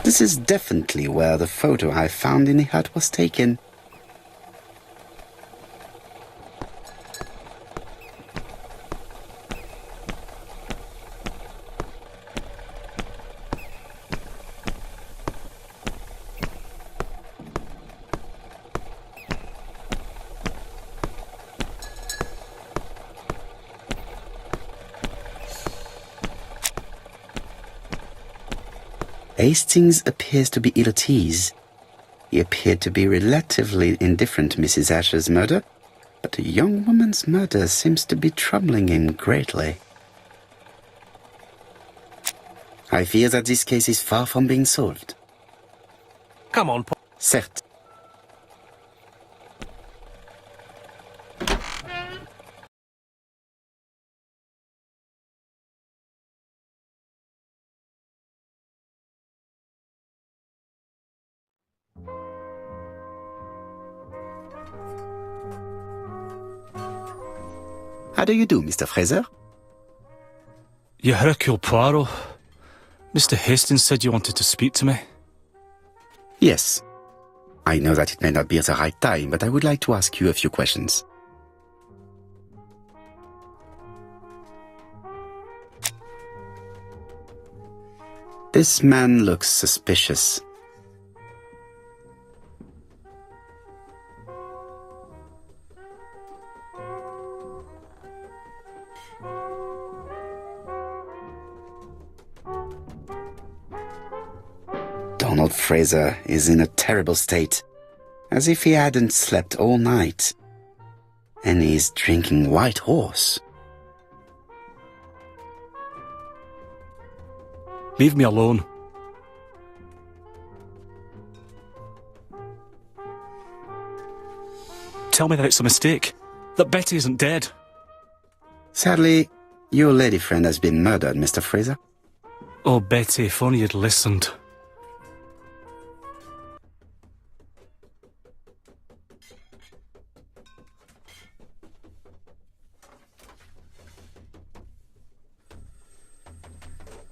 This is definitely where the photo I found in the hut was taken. Hastings appears to be ill at ease. He appeared to be relatively indifferent to Mrs. Asher's murder, but a young woman's murder seems to be troubling him greatly. I fear that this case is far from being solved. Come on, Paul. Certes. How do you do, Mr. Fraser? You're Erküll Pуаро. Mr. Hastings said you wanted to speak to me. Yes. I know that it may not be the right time, but I would like to ask you a few questions. This man looks suspicious. Donald Fraser is in a terrible state, as if he hadn't slept all night. And he's drinking White Horse. Leave me alone. Tell me that it's a mistake, that Betty isn't dead. Sadly, your lady friend has been murdered, Mr. Fraser. Oh, Betty, if only you'd listened.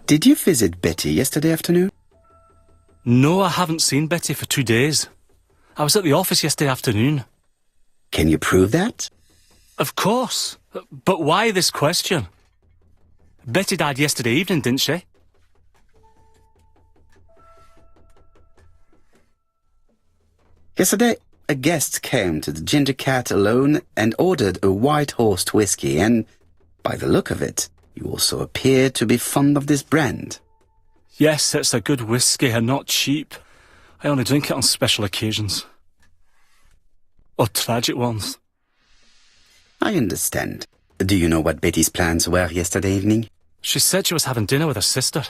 Did you visit Betty yesterday afternoon? No, I haven't seen Betty for 2 days. I was at the office yesterday afternoon. Can you prove that? Of course. But why this question? Betty died yesterday evening, didn't she? Yesterday, a guest came to the Ginger Cat alone and ordered a White Horse whiskey, and, by the look of it, you also appear to be fond of this brand. Yes, it's a good whiskey and not cheap. I only drink it on special occasions. Or tragic ones. I understand. Do you know what Betty's plans were yesterday evening? She said she was having dinner with her sister.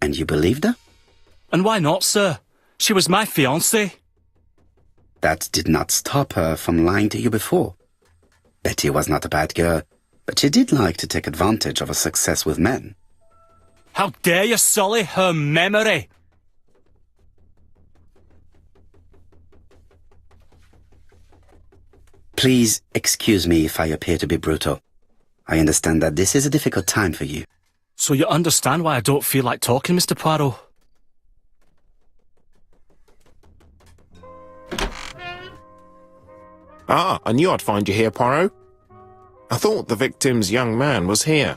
And you believed her? And why not, sir? She was my fiancée. That did not stop her from lying to you before. Betty was not a bad girl, but she did like to take advantage of her success with men. How dare you sully her memory? Please excuse me if I appear to be brutal. I understand that this is a difficult time for you. So you understand why I don't feel like talking, Mr. Poirot? Ah, I knew I'd find you here, Poirot. I thought the victim's young man was here.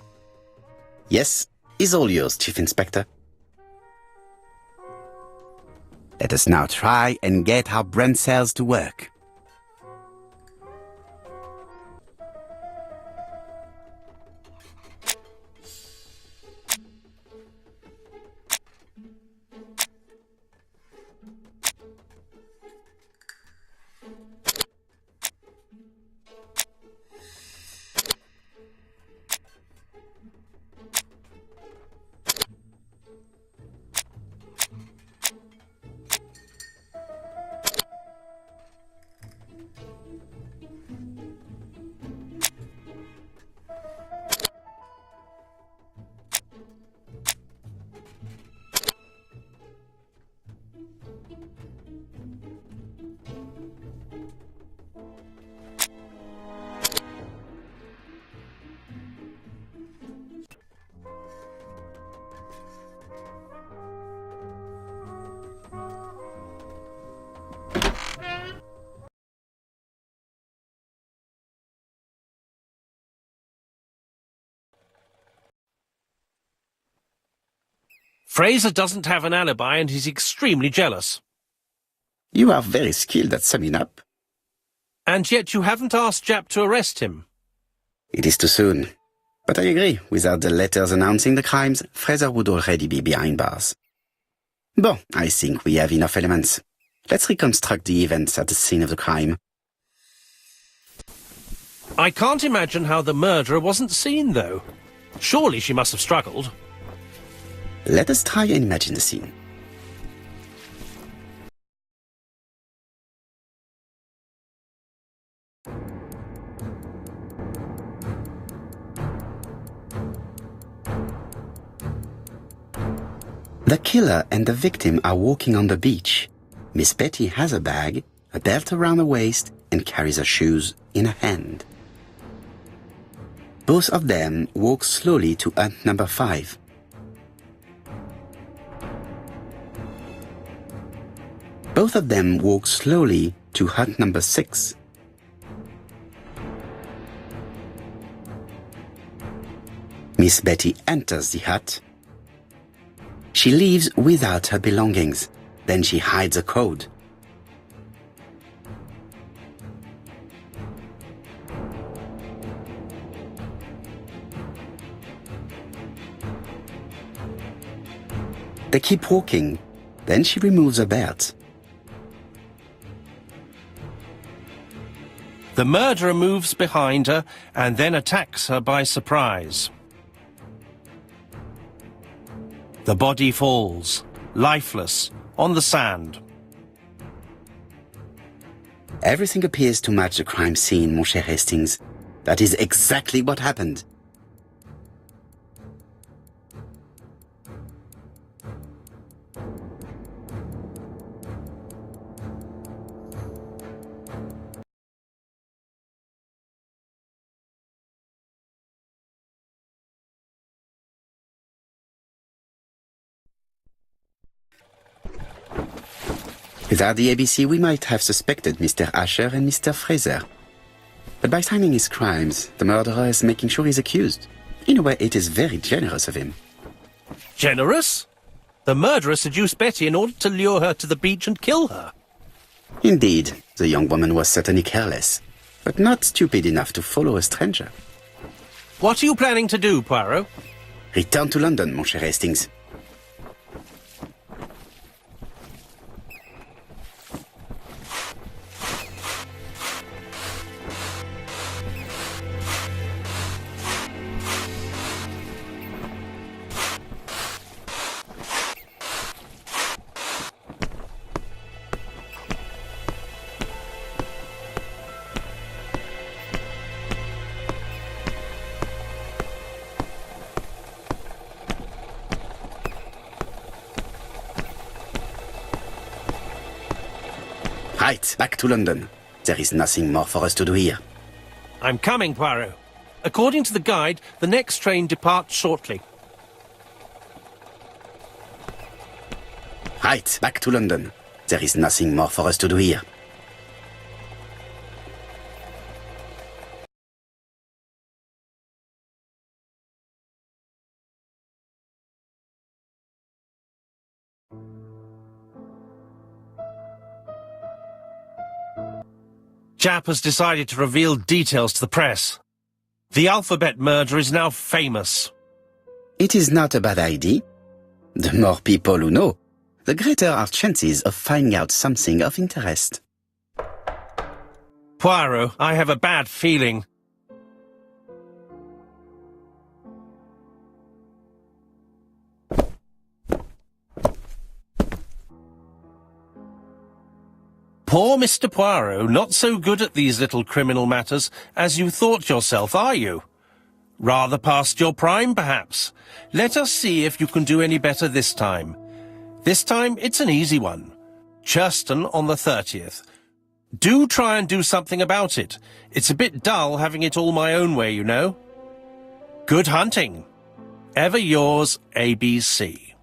Yes, he's all yours, Chief Inspector. Let us now try and get our brain cells to work. Fraser doesn't have an alibi and he's extremely jealous. You are very skilled at summing up. And yet you haven't asked Japp to arrest him. It is too soon. But I agree, without the letters announcing the crimes, Fraser would already be behind bars. Bon, I think we have enough elements. Let's reconstruct the events at the scene of the crime. I can't imagine how the murderer wasn't seen, though. Surely she must have struggled. Let us try and imagine the scene. The killer and the victim are walking on the beach. Miss Betty has a bag, a belt around her waist, and carries her shoes in her hand. Both of them walk slowly to hut number 5. Both of them walk slowly to hut number 6. Miss Betty enters the hut. She leaves without her belongings. Then she hides a code. They keep walking. Then she removes her belt. The murderer moves behind her and then attacks her by surprise. The body falls, lifeless, on the sand. Everything appears to match the crime scene, mon cher Hastings. That is exactly what happened. Without the ABC, we might have suspected Mr. Asher and Mr. Fraser. But by signing his crimes, the murderer is making sure he's accused. In a way, it is very generous of him. Generous? The murderer seduced Betty in order to lure her to the beach and kill her. Indeed, the young woman was certainly careless, but not stupid enough to follow a stranger. What are you planning to do, Poirot? Return to London, mon cher Hastings. Right, back to London. There is nothing more for us to do here. I'm coming, Poirot. According to the guide, the next train departs shortly. Right, back to London. There is nothing more for us to do here. Japp has decided to reveal details to the press. The alphabet murder is now famous. It is not a bad idea. The more people who know, the greater our chances of finding out something of interest. Poirot, I have a bad feeling. Poor Mr. Poirot, not so good at these little criminal matters as you thought yourself, are you? Rather past your prime, perhaps. Let us see if you can do any better this time. This time, it's an easy one. Churston on the 30th. Do try and do something about it. It's a bit dull having it all my own way, you know. Good hunting. Ever yours, ABC.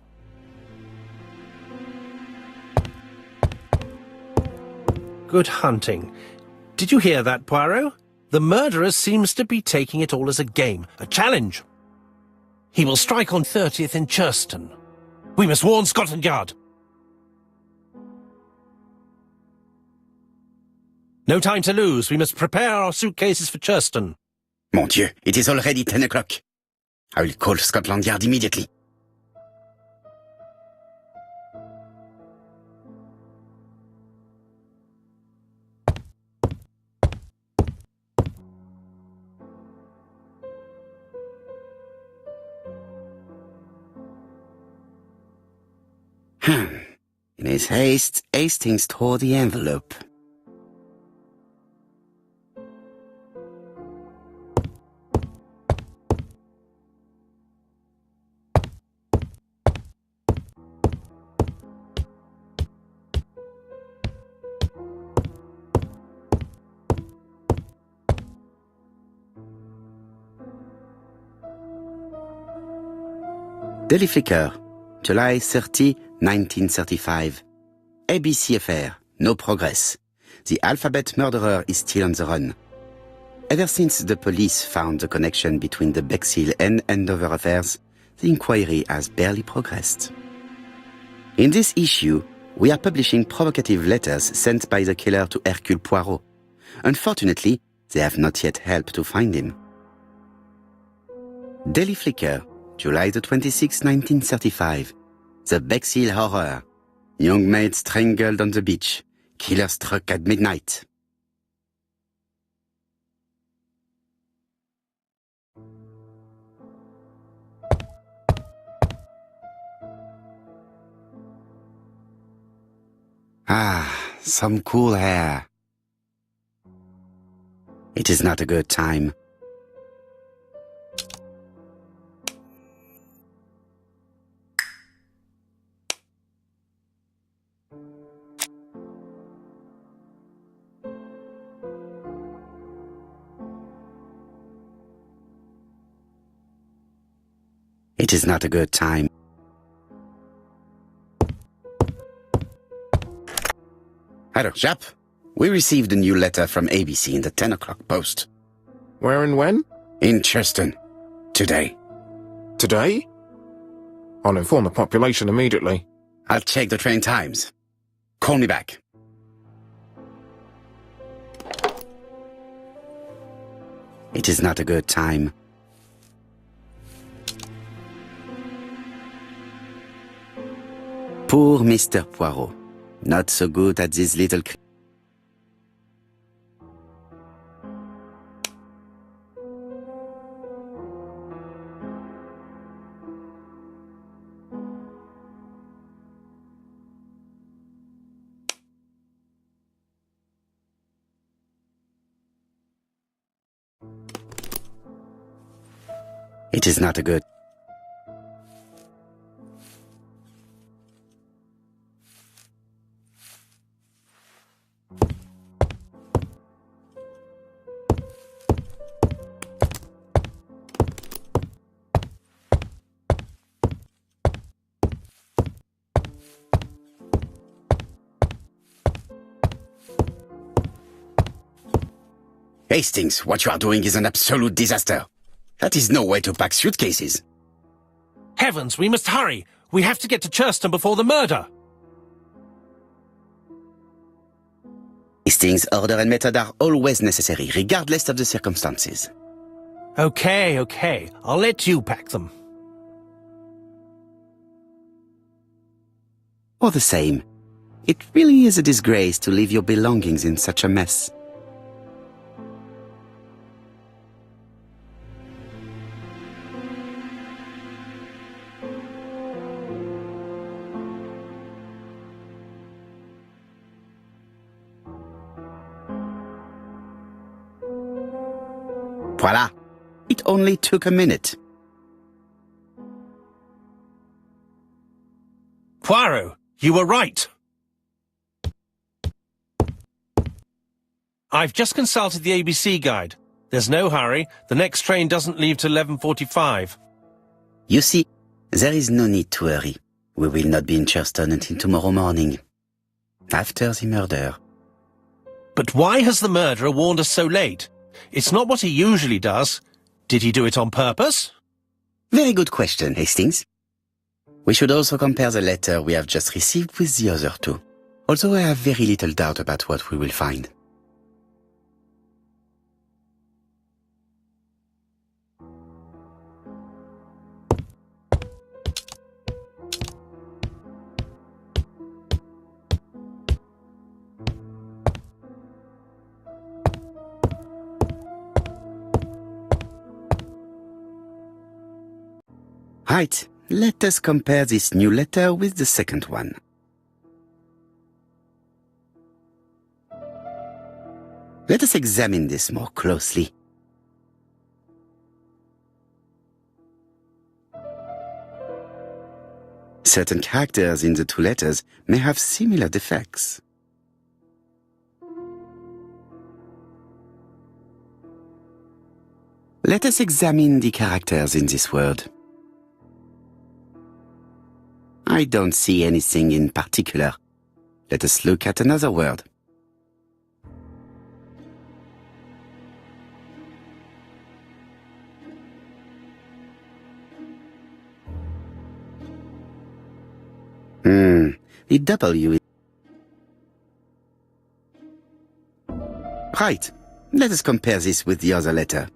Good hunting. Did you hear that, Poirot? The murderer seems to be taking it all as a game, a challenge. He will strike on 30th in Churston. We must warn Scotland Yard. No time to lose. We must prepare our suitcases for Churston. Mon Dieu, it is already 10 o'clock. I will call Scotland Yard immediately. In his haste, Hastings tore the envelope. Daily Flicker, July 30, 1935. ABC affair, no progress. The alphabet murderer is still on the run. Ever since the police found the connection between the Bexhill and Andover affairs, the inquiry has barely progressed. In this issue, we are publishing provocative letters sent by the killer to Erkül Pуаро. Unfortunately, they have not yet helped to find him. Daily Flicker, July the 26th, 1935. The Bexhill Horror. Young maid strangled on the beach. Killer struck at midnight. Ah, some cool air. It is not a good time. It is not a good time. Hello, Jap. We received a new letter from ABC in the 10 o'clock post. Where and when? In Churston. Today. Today? I'll inform the population immediately. I'll check the train times. Call me back. It is not a good time. Poor Mr. Poirot. Not so good at this little... It is not a good... Hastings, what you are doing is an absolute disaster. That is no way to pack suitcases. Heavens, we must hurry! We have to get to Churston before the murder! Hastings' order and method are always necessary, regardless of the circumstances. Okay. I'll let you pack them. All the same, it really is a disgrace to leave your belongings in such a mess. Voila! It only took a minute. Poirot, you were right. I've just consulted the ABC guide. There's no hurry. The next train doesn't leave till 11:45. You see, there is no need to hurry. We will not be in Churston until tomorrow morning. After the murder. But why has the murderer warned us so late? It's not what he usually does. Did he do it on purpose? Very good question, Hastings. We should also compare the letter we have just received with the other two, although I have very little doubt about what we will find. Right, let us compare this new letter with the second one. Let us examine this more closely. Certain characters in the two letters may have similar defects. Let us examine the characters in this word. I don't see anything in particular. Let us look at another word. The W. Right. Let us compare this with the other letter.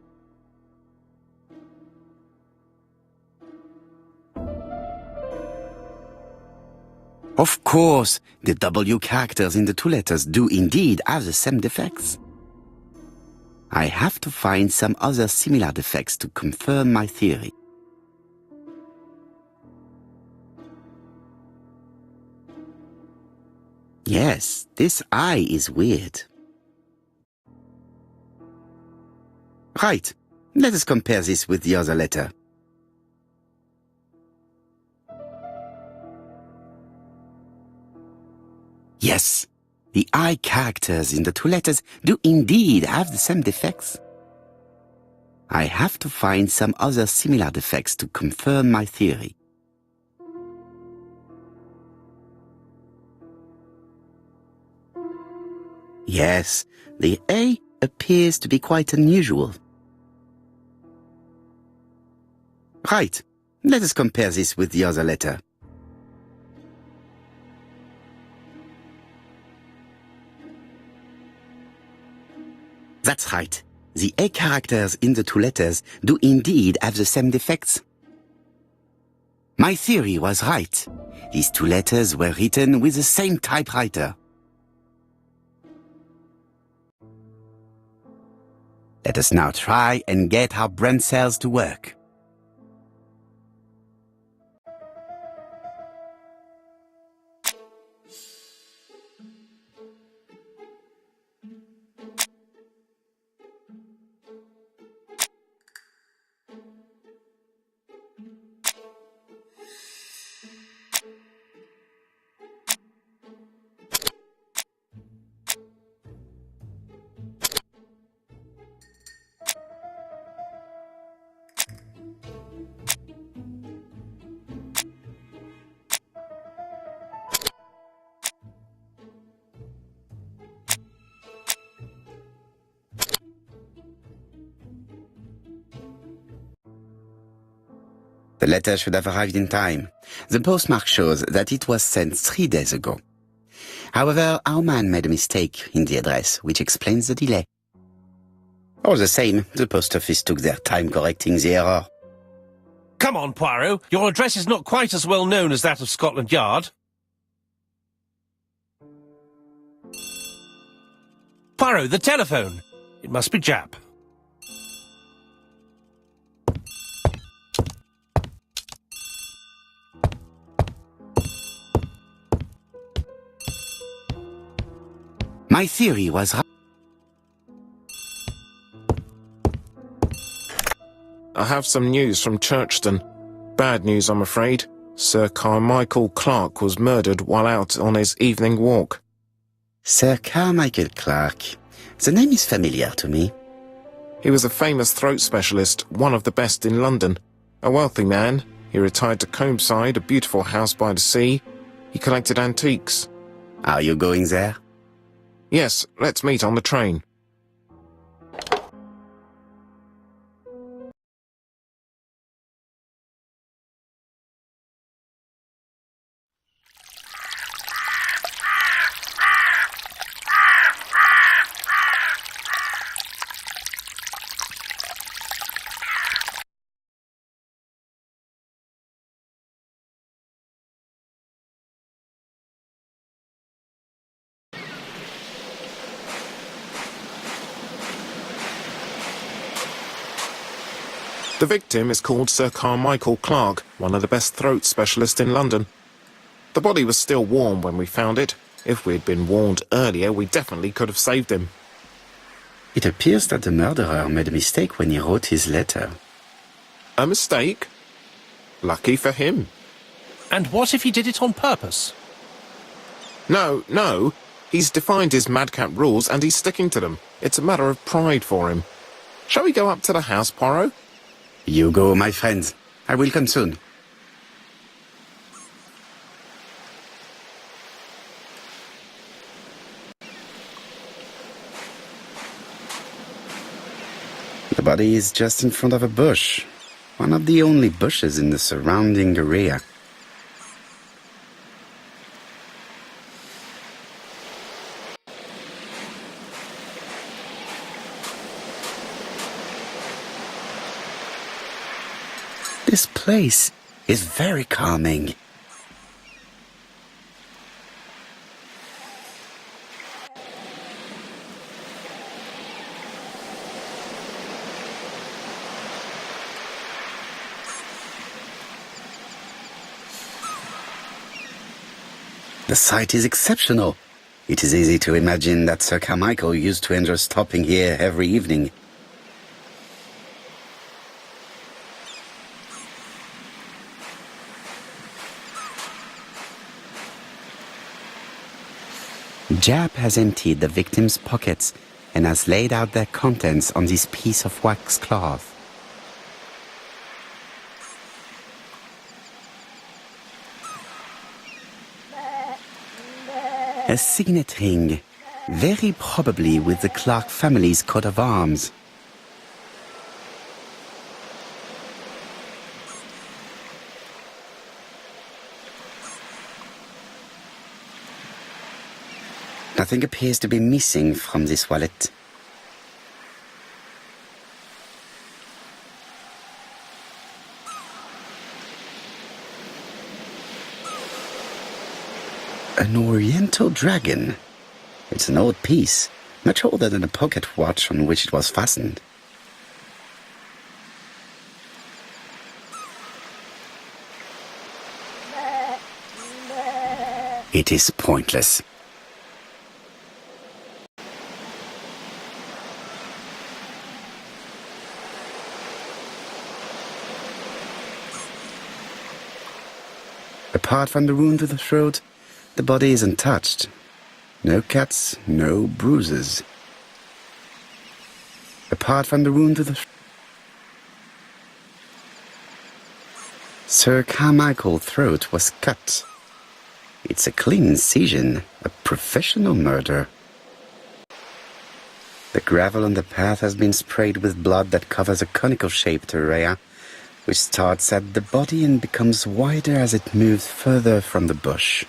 Of course, the W characters in the two letters do indeed have the same defects. I have to find some other similar defects to confirm my theory. Yes, this I is weird. Right, let us compare this with the other letter. Yes, the I characters in the two letters do indeed have the same defects. I have to find some other similar defects to confirm my theory. Yes, the A appears to be quite unusual. Right, let us compare this with the other letter. That's right. The A characters in the two letters do indeed have the same defects. My theory was right. These two letters were written with the same typewriter. Let us now try and get our brain cells to work. The letter should have arrived in time. The postmark shows that it was sent 3 days ago. However, our man made a mistake in the address, which explains the delay. All the same, the post office took their time correcting the error. Come on, Poirot. Your address is not quite as well known as that of Scotland Yard. Poirot, the telephone. It must be Jap. My theory was right. I have some news from Churchton. Bad news, I'm afraid. Sir Carmichael Clark was murdered while out on his evening walk. Sir Carmichael Clark. The name is familiar to me. He was a famous throat specialist, one of the best in London. A wealthy man, he retired to Combside, a beautiful house by the sea. He collected antiques. Are you going there? Yes, let's meet on the train. The victim is called Sir Carmichael Clark, one of the best throat specialists in London. The body was still warm when we found it. If we'd been warned earlier, we definitely could have saved him. It appears that the murderer made a mistake when he wrote his letter. A mistake? Lucky for him. And what if he did it on purpose? No. He's defined his madcap rules and he's sticking to them. It's a matter of pride for him. Shall we go up to the house, Poirot? You go, my friends. I will come soon. The body is just in front of a bush. One of the only bushes in the surrounding area. This place is very calming. The site is exceptional. It is easy to imagine that Sir Carmichael used to enjoy stopping here every evening. Jap has emptied the victim's pockets and has laid out their contents on this piece of wax cloth. A signet ring, very probably with the Clark family's coat of arms. Nothing appears to be missing from this wallet. An oriental dragon. It's an old piece, much older than the pocket watch on which it was fastened. It is pointless. Apart from the wound to the throat, the body is untouched. No cuts, no bruises. Apart from the wound to the throat, Sir Carmichael's throat was cut. It's a clean incision, a professional murder. The gravel on the path has been sprayed with blood that covers a conical-shaped area, which starts at the body and becomes wider as it moves further from the bush.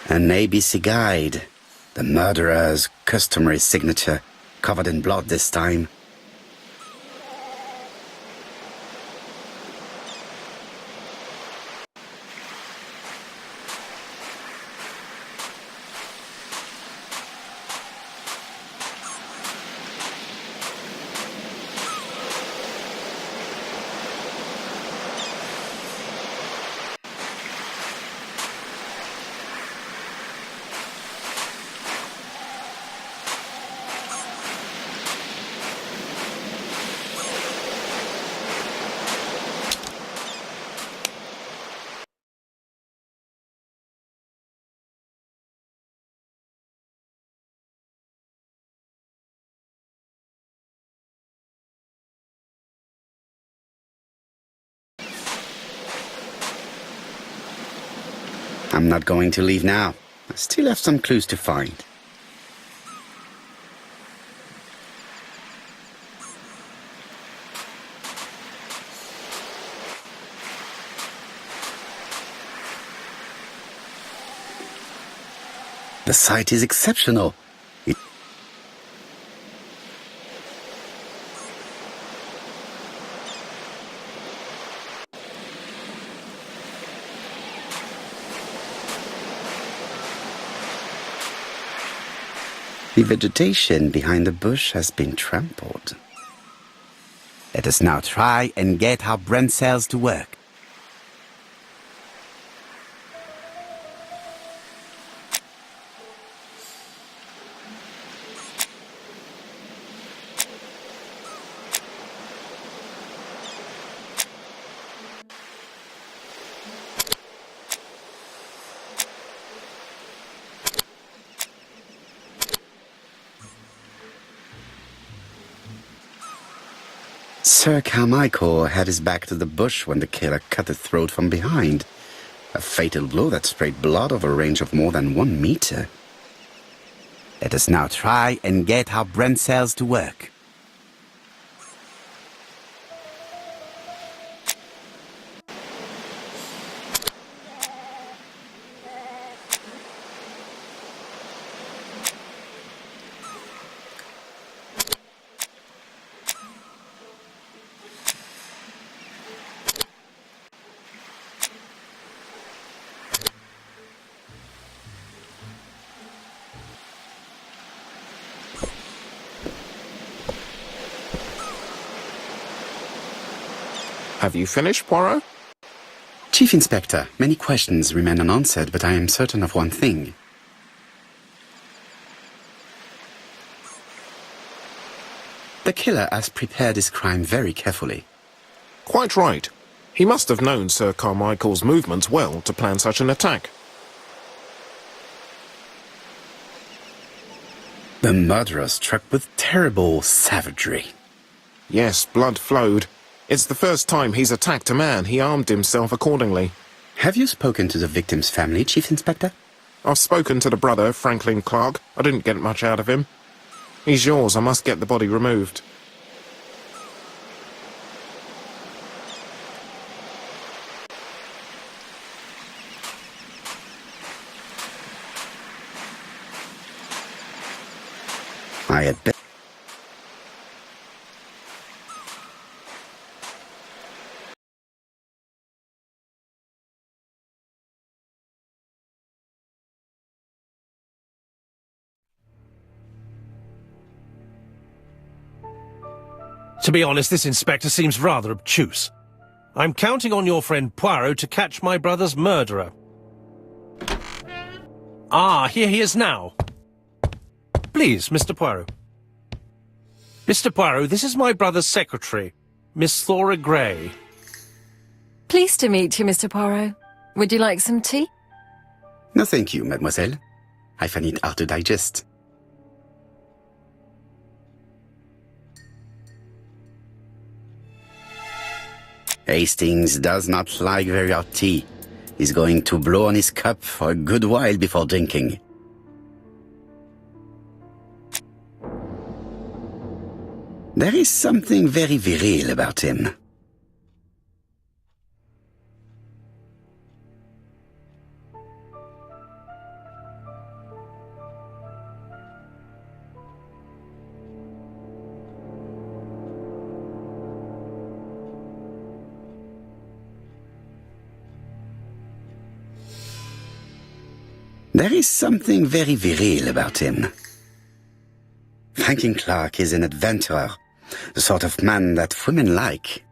An ABC guide, the murderer's customary signature, covered in blood this time. I'm not going to leave now. I still have some clues to find. The site is exceptional. The vegetation behind the bush has been trampled. Let us now try and get our brain cells to work. Sir Carmichael had his back to the bush when the killer cut the throat from behind. A fatal blow that sprayed blood over a range of more than 1 meter. Let us now try and get our brain cells to work. Have you finished, Poirot? Chief Inspector, many questions remain unanswered, but I am certain of one thing. The killer has prepared his crime very carefully. Quite right. He must have known Sir Carmichael's movements well to plan such an attack. The murderer struck with terrible savagery. Yes, blood flowed. It's the first time he's attacked a man. He armed himself accordingly. Have you spoken to the victim's family, Chief Inspector? I've spoken to the brother, Franklin Clark. I didn't get much out of him. He's yours. I must get the body removed. I had better. To be honest, this inspector seems rather obtuse. I'm counting on your friend Poirot to catch my brother's murderer. Ah, here he is now. Please, Mr. Poirot. Mr. Poirot, this is my brother's secretary, Miss Thora Gray. Pleased to meet you, Mr. Poirot. Would you like some tea? No, thank you, mademoiselle. I find it hard to digest. Hastings does not like very hot tea. He's going to blow on his cup for a good while before drinking. There is something very viril about him. There is something very viril about him. Franklin Clark is an adventurer, the sort of man that women like.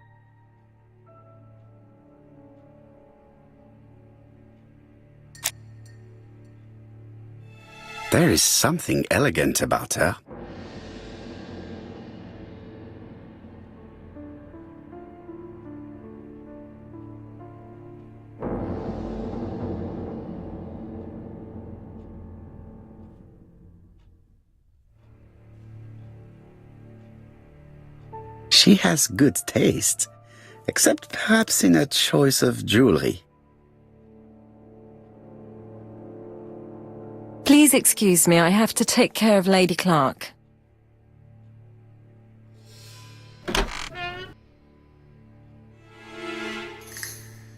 There is something elegant about her. She has good taste, except perhaps in her choice of jewelry. Please excuse me, I have to take care of Lady Clark.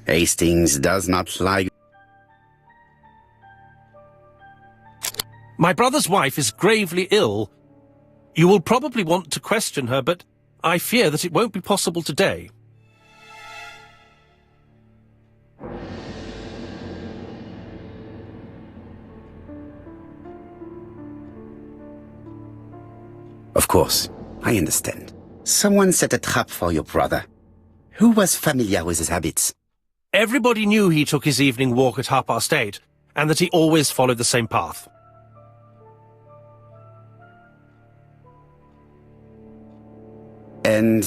Hastings does not like... My brother's wife is gravely ill. You will probably want to question her, but I fear that it won't be possible today. Of course, I understand. Someone set a trap for your brother. Who was familiar with his habits? Everybody knew he took his evening walk at 8:30, and that he always followed the same path. And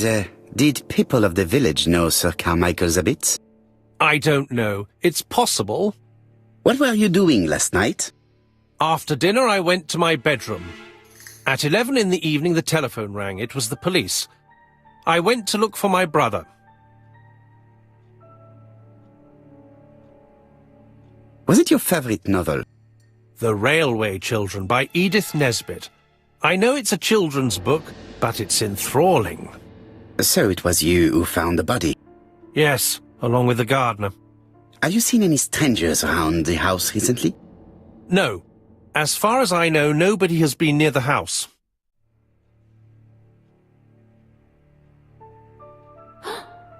did people of the village know Sir Carmichael's habits? I don't know. It's possible. What were you doing last night? After dinner, I went to my bedroom. At 11 in the evening, the telephone rang. It was the police. I went to look for my brother. Was it your favorite novel? The Railway Children by Edith Nesbit. I know it's a children's book, but it's enthralling. So it was you who found the body? Yes, along with the gardener. Have you seen any strangers around the house recently? No. As far as I know, nobody has been near the house.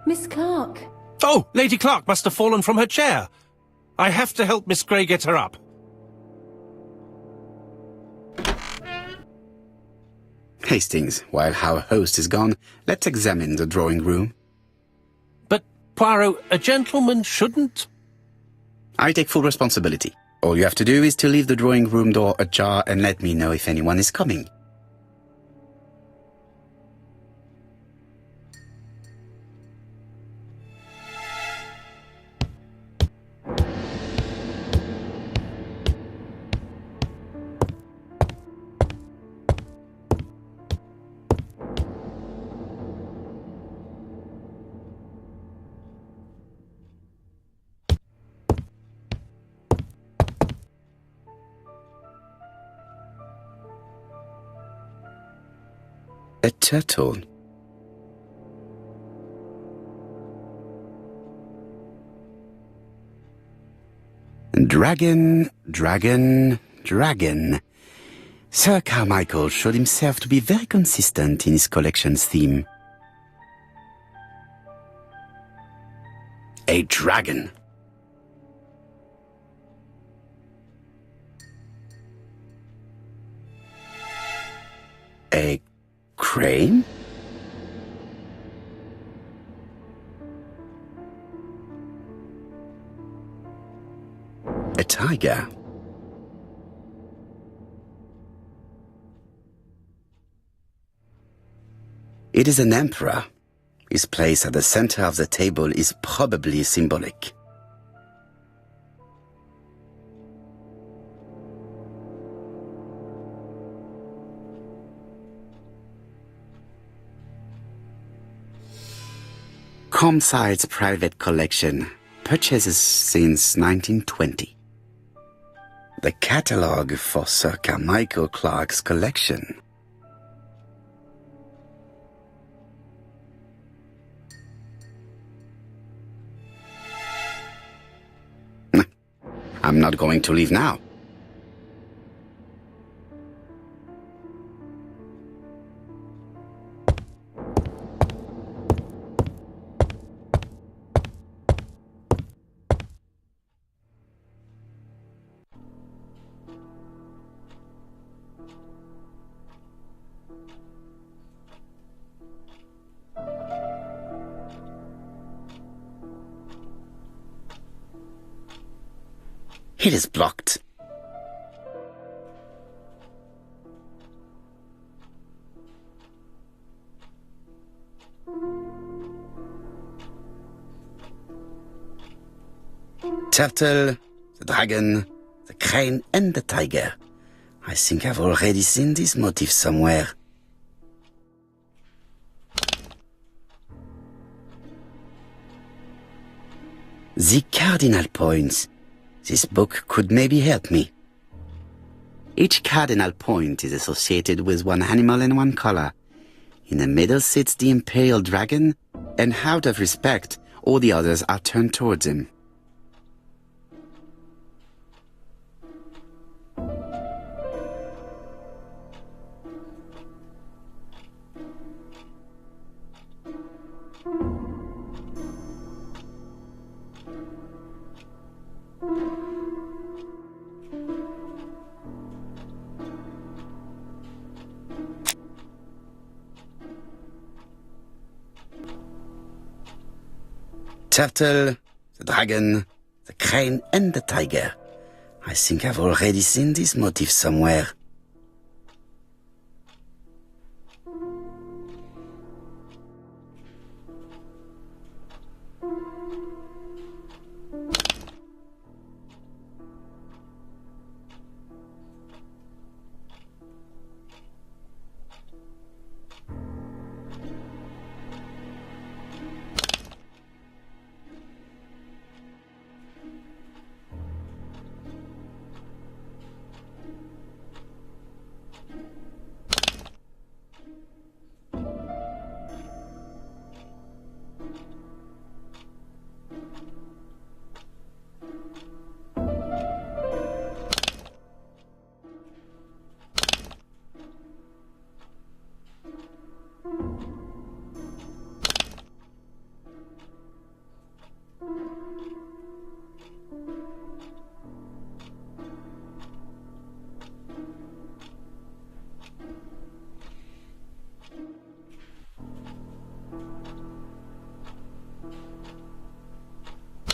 Miss Clark. Oh, Lady Clark must have fallen from her chair. I have to help Miss Grey get her up. Hastings, while our host is gone, let's examine the drawing room. But, Poirot, a gentleman shouldn't... I take full responsibility. All you have to do is to leave the drawing room door ajar and let me know if anyone is coming. A turtle. Dragon, dragon, dragon. Sir Carmichael showed himself to be very consistent in his collection's theme. A dragon. A crane? A tiger. It is an emperor. His place at the center of the table is probably symbolic. Comside's private collection, purchases since 1920. The catalogue for Sir Carmichael Clark's collection. I'm not going to leave now. It is blocked. Turtle, the dragon, the crane and the tiger. I think I've already seen this motif somewhere. The cardinal points. This book could maybe help me. Each cardinal point is associated with one animal and one color. In the middle sits the imperial dragon, and out of respect, all the others are turned towards him. turtle, the dragon, the crane and the tiger. I think I've already seen this motif somewhere.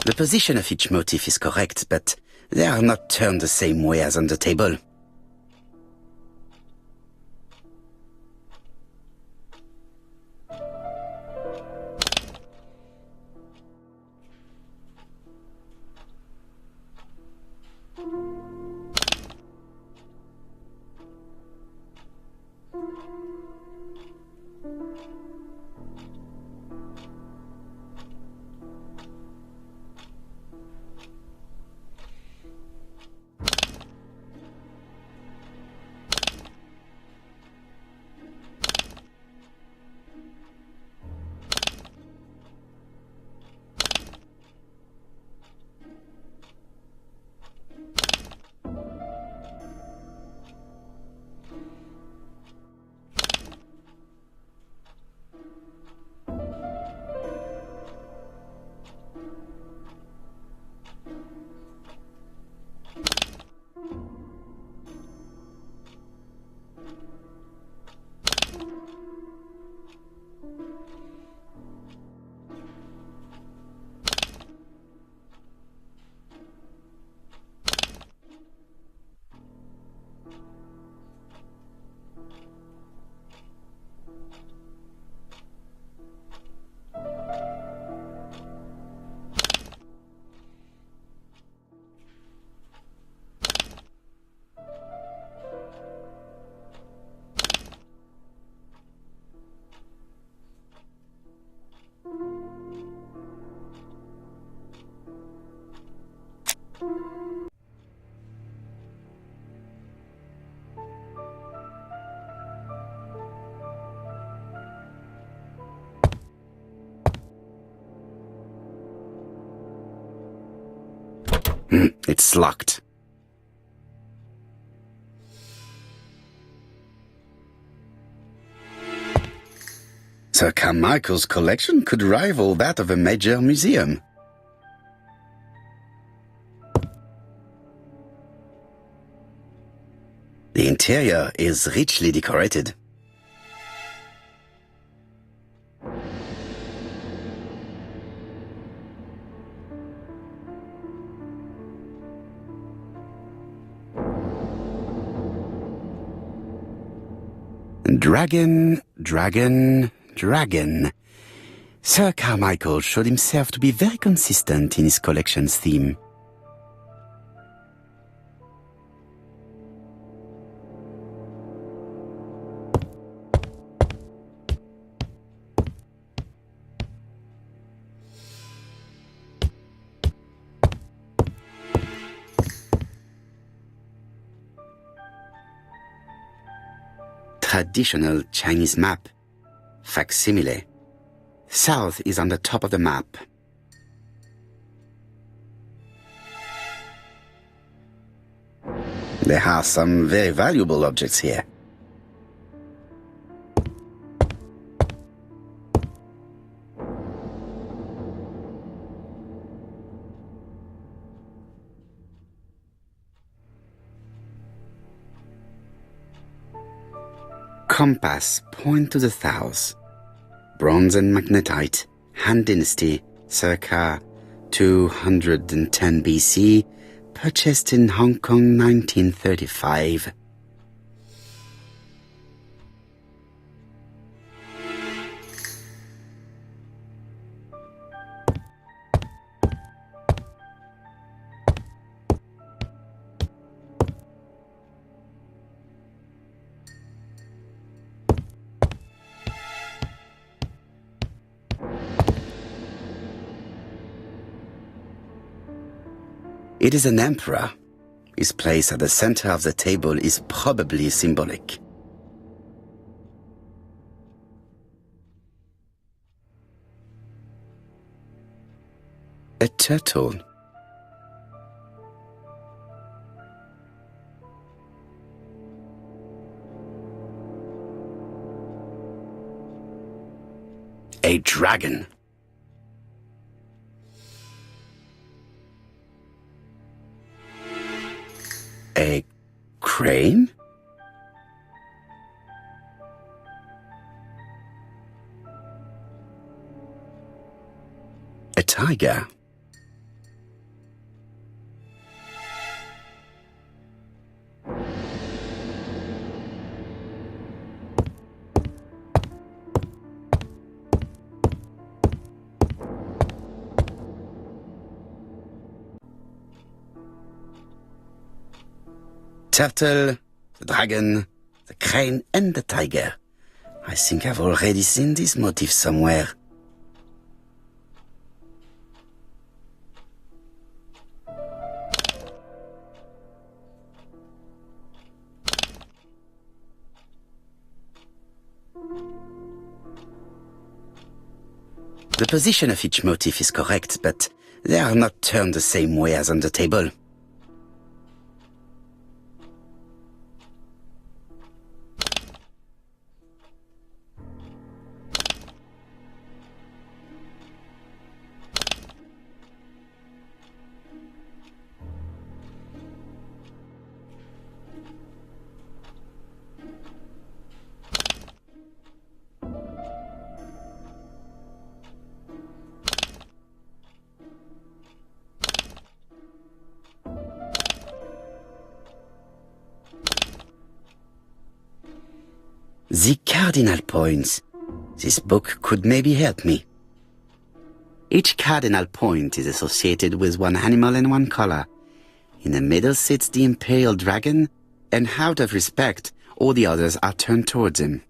The position of each motif is correct, but they are not turned the same way as on the table. It's locked. Sir Carmichael's collection could rival that of a major museum. The interior is richly decorated. Dragon, dragon, dragon. Sir Carmichael showed himself to be very consistent in his collection's theme. Traditional Chinese map. Facsimile. South is on the top of the map. There are some very valuable objects here. Compass point to the south. Bronze and magnetite, Han Dynasty, circa 210 BC, purchased in Hong Kong 1935. It is an emperor. His place at the center of the table is probably symbolic. A turtle. A dragon. A crane? A tiger? Turtle, the dragon, the crane and the tiger. I think I've already seen this motif somewhere. The position of each motif is correct, but they are not turned the same way as on the table. The cardinal points. This book could maybe help me. Each cardinal point is associated with one animal and one color. In the middle sits the imperial dragon, and out of respect, all the others are turned towards him.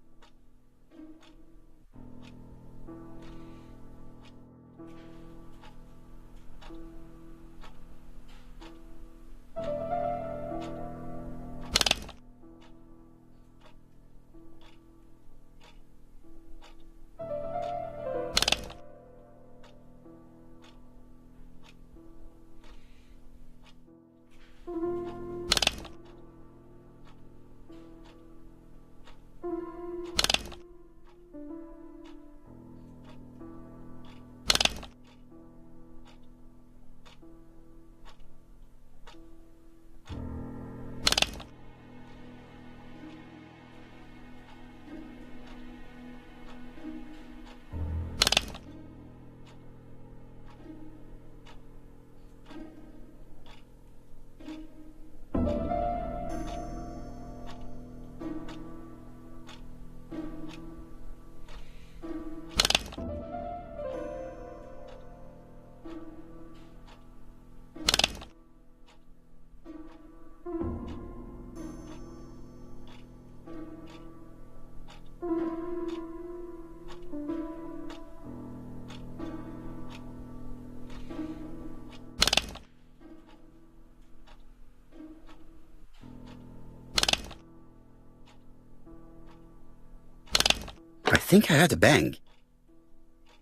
I think I heard a bang.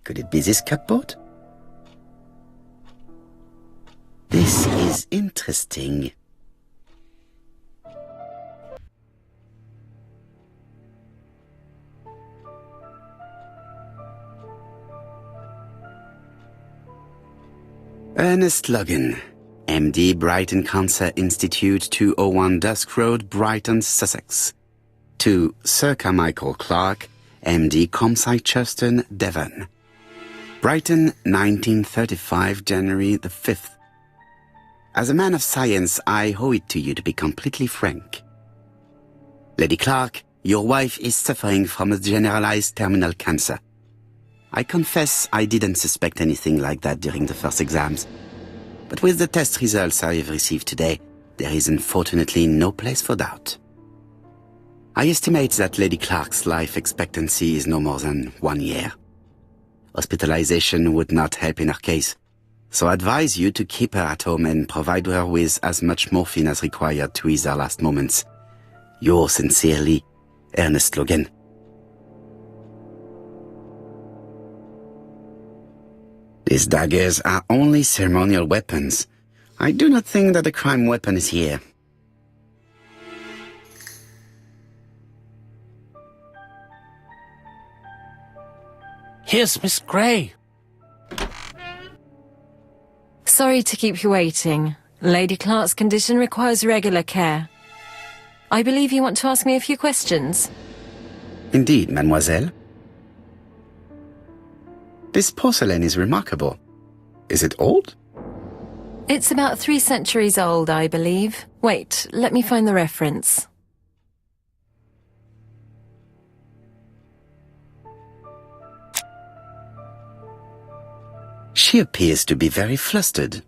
Could it be this cupboard? This is interesting. Ernest Logan, MD, Brighton Cancer Institute, 201 Dusk Road, Brighton, Sussex. To Sir Carmichael Clark, MD, Comside Churton, Devon. Brighton, 1935, January the 5th. As a man of science, I owe it to you to be completely frank. Lady Clark, your wife is suffering from a generalized terminal cancer. I confess I didn't suspect anything like that during the first exams. But with the test results I have received today, there is unfortunately no place for doubt. I estimate that Lady Clark's life expectancy is no more than 1 year. Hospitalization would not help in her case, so I advise you to keep her at home and provide her with as much morphine as required to ease her last moments. Yours sincerely, Ernest Logan. These daggers are only ceremonial weapons. I do not think that the crime weapon is here. Here's Miss Gray. Sorry to keep you waiting. Lady Clark's condition requires regular care. I believe you want to ask me a few questions. Indeed, mademoiselle. This porcelain is remarkable. Is it old? It's about 3 centuries old, I believe. Wait, let me find the reference. She appears to be very flustered.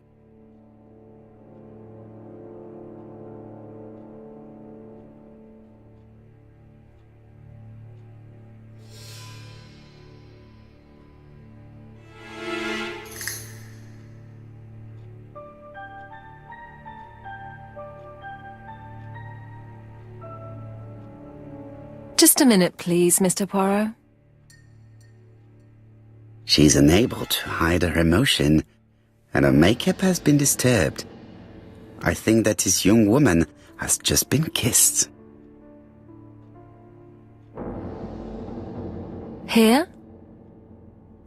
Just a minute, please, Mr. Poirot. She's unable to hide her emotion, and her makeup has been disturbed. I think that this young woman has just been kissed. Here?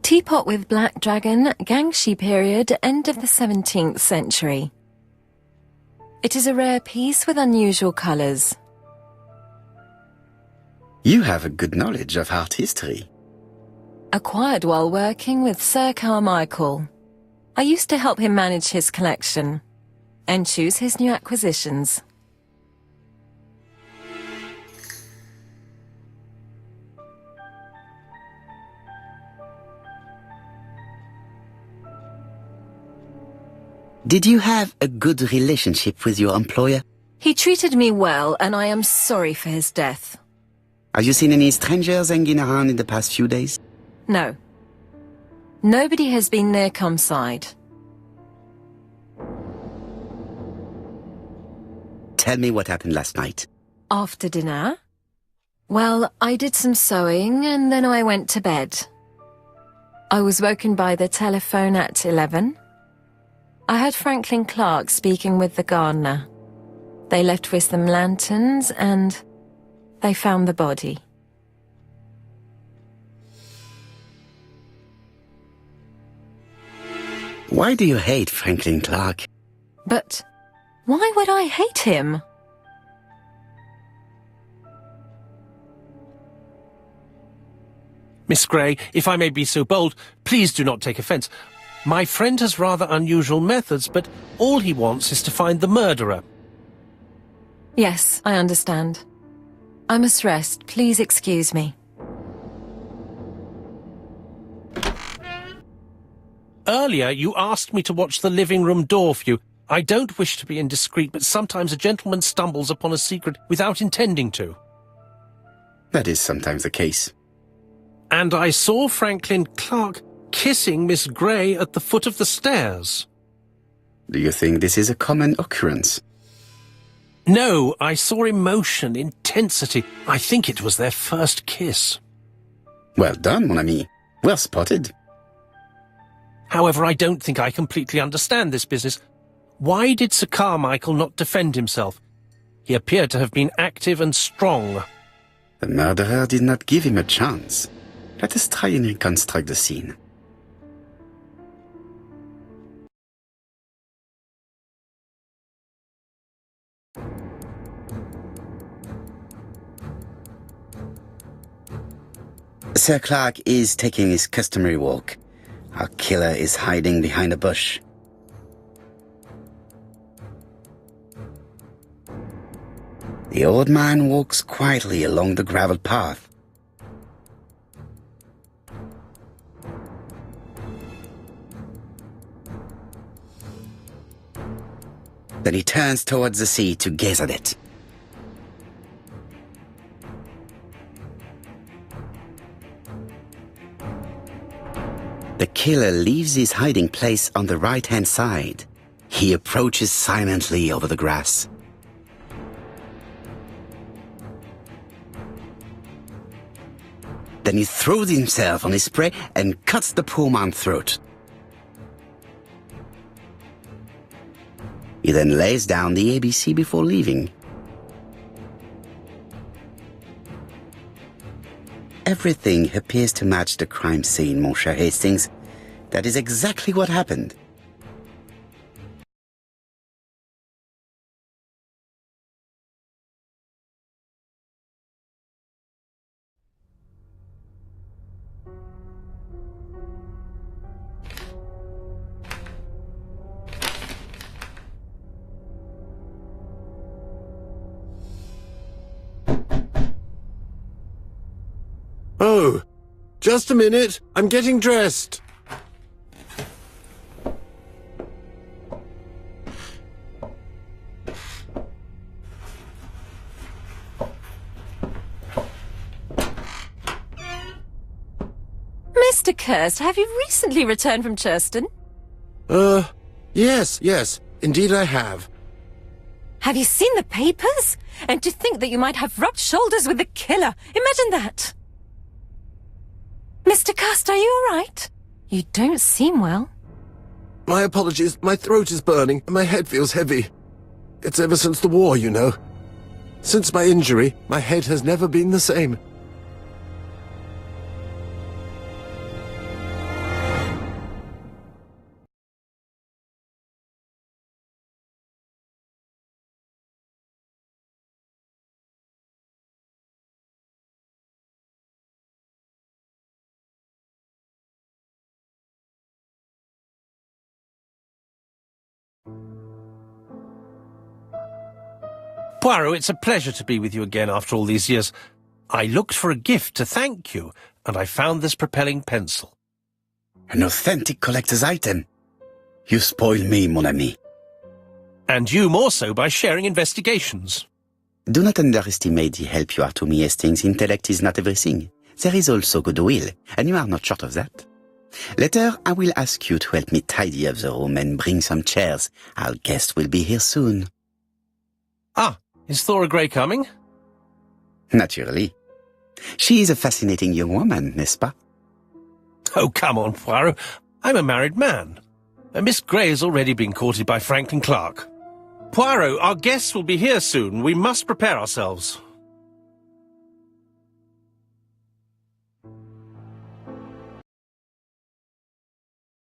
Teapot with black dragon, Gangshi period, end of the 17th century. It is a rare piece with unusual colours. You have a good knowledge of art history. Acquired while working with Sir Carmichael. I used to help him manage his collection and choose his new acquisitions. Did you have a good relationship with your employer? He treated me well, and I am sorry for his death. Have you seen any strangers hanging around in the past few days? No. Nobody has been near Comside. Tell me what happened last night. After dinner? Well, I did some sewing and then I went to bed. I was woken by the telephone at 11. I heard Franklin Clark speaking with the gardener. They left with some lanterns and they found the body. Why do you hate Franklin Clark? But why would I hate him? Miss Gray, if I may be so bold, please do not take offence. My friend has rather unusual methods, but all he wants is to find the murderer. Yes, I understand. I must rest. Please excuse me. Earlier, you asked me to watch the living room door for you. I don't wish to be indiscreet, but sometimes a gentleman stumbles upon a secret without intending to. That is sometimes the case. And I saw Franklin Clark kissing Miss Gray at the foot of the stairs. Do you think this is a common occurrence? No, I saw emotion, intensity. I think it was their first kiss. Well done, mon ami. Well spotted. However, I don't think I completely understand this business. Why did Sir Carmichael not defend himself? He appeared to have been active and strong. The murderer did not give him a chance. Let us try and reconstruct the scene. Sir Clark is taking his customary walk. Our killer is hiding behind a bush. The old man walks quietly along the gravel path. Then he turns towards the sea to gaze at it. The killer leaves his hiding place on the right-hand side. He approaches silently over the grass. Then he throws himself on his prey and cuts the poor man's throat. He then lays down the ABC before leaving. Everything appears to match the crime scene, mon cher Hastings. That is exactly what happened. Oh, just a minute. I'm getting dressed. Mr. Kirst, have you recently returned from Churston? Yes. Indeed I have. Have you seen the papers? And to think that you might have rubbed shoulders with the killer. Imagine that. Mr. Kirst, are you all right? You don't seem well. My apologies. My throat is burning and my head feels heavy. It's ever since the war, you know. Since my injury, my head has never been the same. Poirot, it's a pleasure to be with you again after all these years. I looked for a gift to thank you, and I found this propelling pencil. An authentic collector's item. You spoil me, mon ami. And you more so by sharing investigations. Do not underestimate the help you are to me, Hastings. Intellect is not everything. There is also goodwill, and you are not short of that. Later, I will ask you to help me tidy up the room and bring some chairs. Our guest will be here soon. Ah, is Thora Grey coming? Naturally. She is a fascinating young woman, n'est-ce pas? Oh, come on, Poirot. I'm a married man. And Miss Grey has already been courted by Franklin Clark. Poirot, our guests will be here soon. We must prepare ourselves.